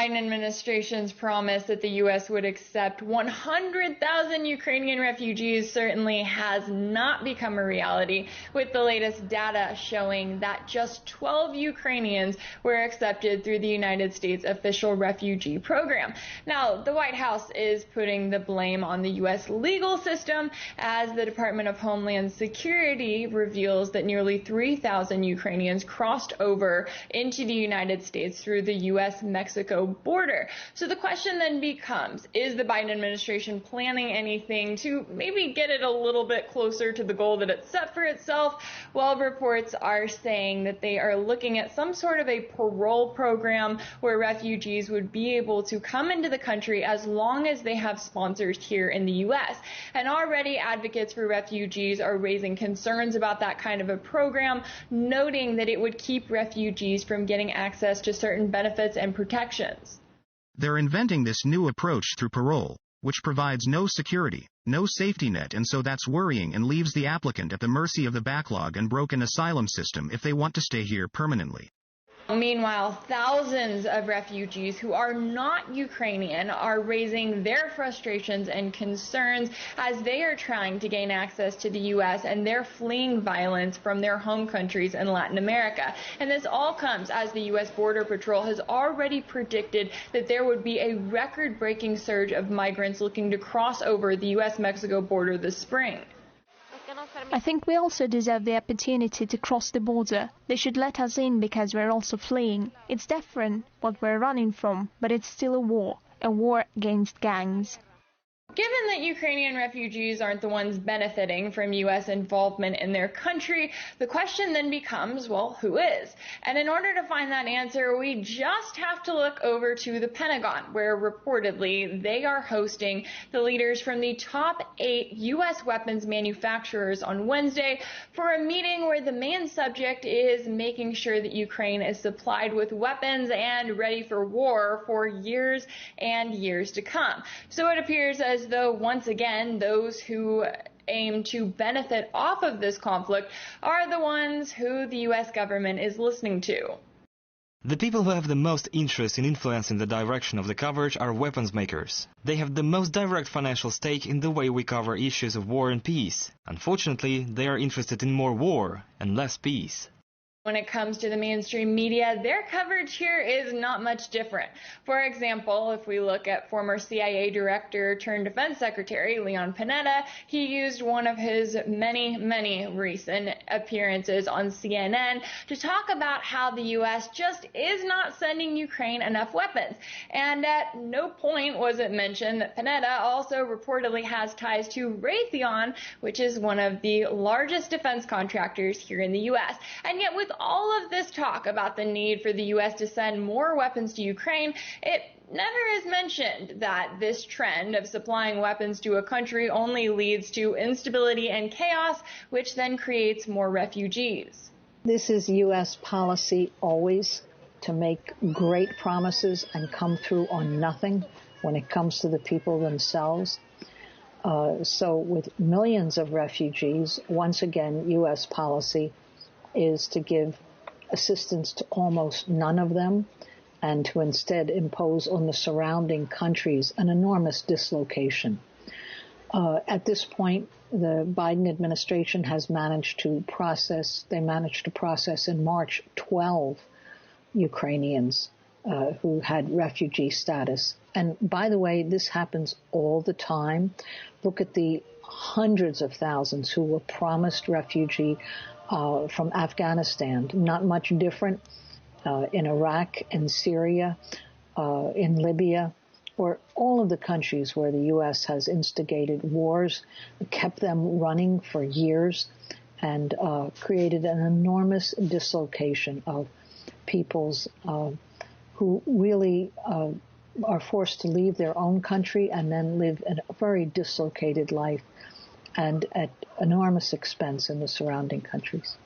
Biden administration's promise that the U.S. would accept 100,000 Ukrainian refugees certainly has not become a reality, with the latest data showing that just 12 Ukrainians were accepted through the United States official refugee program. Now, the White House is putting the blame on the U.S. legal system, as the Department of Homeland Security reveals that nearly 3,000 Ukrainians crossed over into the United States through the U.S.-Mexico border. So the question then becomes, is the Biden administration planning anything to maybe get it a little bit closer to the goal that it set for itself? Well, reports are saying that they are looking at some sort of a parole program where refugees would be able to come into the country as long as they have sponsors here in the U.S. And already advocates for refugees are raising concerns about that kind of a program, noting that it would keep refugees from getting access to certain benefits and protections. They're inventing this new approach through parole, which provides no security, no safety net, and so that's worrying and leaves the applicant at the mercy of the backlog and broken asylum system if they want to stay here permanently. Meanwhile, thousands of refugees who are not Ukrainian are raising their frustrations and concerns as they are trying to gain access to the U.S. and they're fleeing violence from their home countries in Latin America. And this all comes as the U.S. Border Patrol has already predicted that there would be a record-breaking surge of migrants looking to cross over the U.S.-Mexico border this spring. I think we also deserve the opportunity to cross the border. They should let us in because we're also fleeing. It's different what we're running from, but it's still a war against gangs. Given that Ukrainian refugees aren't the ones benefiting from U.S. involvement in their country, the question then becomes, well, who is? And in order to find that answer, we just have to look over to the Pentagon, where reportedly they are hosting the leaders from the top 8 U.S. weapons manufacturers on Wednesday for a meeting where the main subject is making sure that Ukraine is supplied with weapons and ready for war for years and years to come. So it appears as though, once again, those who aim to benefit off of this conflict are the ones who the U.S. government is listening to. The people who have the most interest in influencing the direction of the coverage are weapons makers. They have the most direct financial stake in the way we cover issues of war and peace. Unfortunately, they are interested in more war and less peace. When it comes to the mainstream media, their coverage here is not much different. For example, if we look at former CIA director turned defense secretary Leon Panetta, he used one of his many recent appearances on CNN to talk about how the U.S. just is not sending Ukraine enough weapons. And at no point was it mentioned that Panetta also reportedly has ties to Raytheon, which is one of the largest defense contractors here in the U.S. And yet, with all of this talk about the need for the U.S. to send more weapons to Ukraine, it never is mentioned that this trend of supplying weapons to a country only leads to instability and chaos, which then creates more refugees. This is U.S. policy always, to make great promises and come through on nothing when it comes to the people themselves. So with millions of refugees, once again, U.S. policy is to give assistance to almost none of them and to instead impose on the surrounding countries an enormous dislocation. At this point, the Biden administration has managed to process in March 12 Ukrainians who had refugee status. And by the way, this happens all the time. Look at the hundreds of thousands who were promised refugee from Afghanistan, not much different in Iraq, in Syria, in Libya, or all of the countries where the U.S. has instigated wars, kept them running for years, and created an enormous dislocation of peoples who really are forced to leave their own country and then live a very dislocated life and at enormous expense in the surrounding countries.